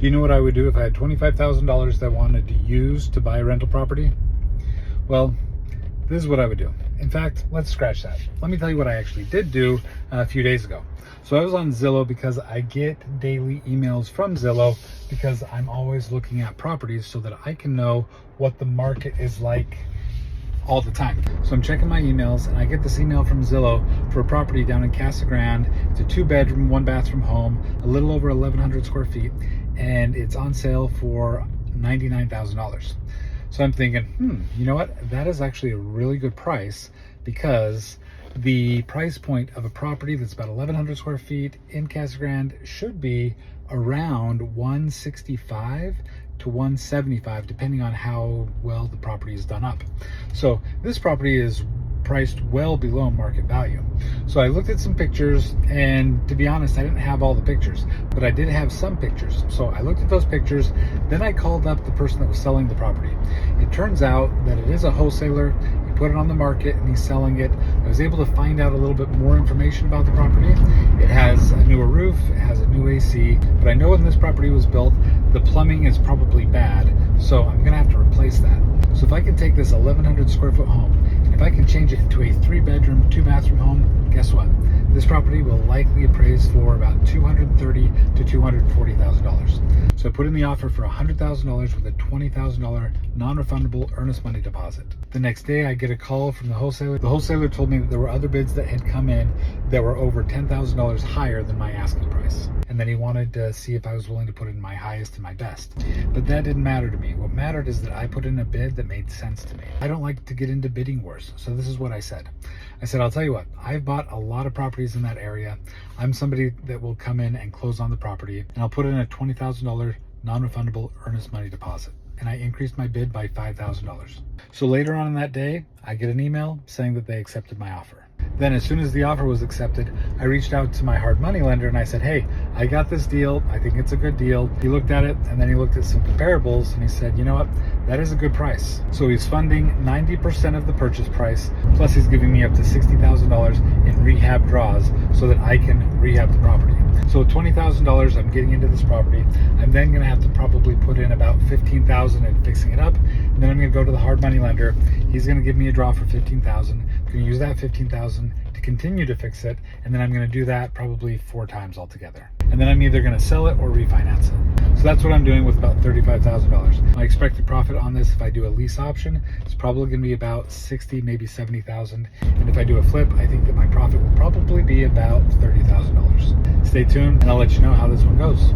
Do you know what I would do if I had $25,000 that I wanted to use to buy a rental property? Well, this is what I would do. In fact, let's scratch that. Let me tell you what I actually did do a few days ago. So I was on Zillow because I get daily emails from Zillow because I'm always looking at properties so that I can know what the market is like all the time. So I'm checking my emails and I get this email from Zillow for a property down in Casa Grande. It's a 2-bedroom, 1-bathroom home, a little over 1,100 square feet, and it's on sale for $99,000. So I'm thinking, you know what? That is actually a really good price because the price point of a property that's about 1,100 square feet in Casa Grande should be around 165 to 175, depending on how well the property is done up. So this property is priced well below market value. So I looked at some pictures, and to be honest, I didn't have all the pictures, but I did have some pictures. So I looked at those pictures, then I called up the person that was selling the property. It turns out that it is a wholesaler. He put it on the market and he's selling it. I was able to find out a little bit more information about the property. It has a newer roof, it has a new AC, but I know when this property was built, the plumbing is probably bad, so I'm gonna have to replace that. So if I can take this 1,100 square foot home, and if I can change it into a 3-bedroom, 2-bathroom home, guess what? This property will likely appraise for about $230,000 to $240,000. So I put in the offer for $100,000 with a $20,000 non-refundable earnest money deposit. The next day I get a call from the wholesaler. The wholesaler told me that there were other bids that had come in that were over $10,000 higher than my asking price. And then he wanted to see if I was willing to put in my highest and my best. But that didn't matter to me. What mattered is that I put in a bid that made sense to me. I don't like to get into bidding wars. So this is what I said. I said, I'll tell you what, I've bought a lot of properties in that area. I'm somebody that will come in and close on the property, and I'll put in a $20,000 non-refundable earnest money deposit. And I increased my bid by $5,000. So later on in that day, I get an email saying that they accepted my offer. Then as soon as the offer was accepted, I reached out to my hard money lender and I said, hey, I got this deal. I think it's a good deal. He looked at it and then he looked at some comparables and he said, you know what? That is a good price. So he's funding 90% of the purchase price, plus he's giving me up to $60,000 in rehab draws so that I can rehab the property. So with $20,000, I'm getting into this property. I'm then going to have to probably put in about $15,000 in fixing it up. And then I'm going to go to the hard money lender. He's going to give me a draw for $15,000. I'm going to use that $15,000 to continue to fix it. And then I'm going to do that probably 4 times altogether. And then I'm either going to sell it or refinance it. So that's what I'm doing with about $35,000. My expected profit on this, if I do a lease option, is probably going to be about $60,000, maybe $70,000. And if I do a flip, I think that my profit will probably be about $30,000. Stay tuned and I'll let you know how this one goes.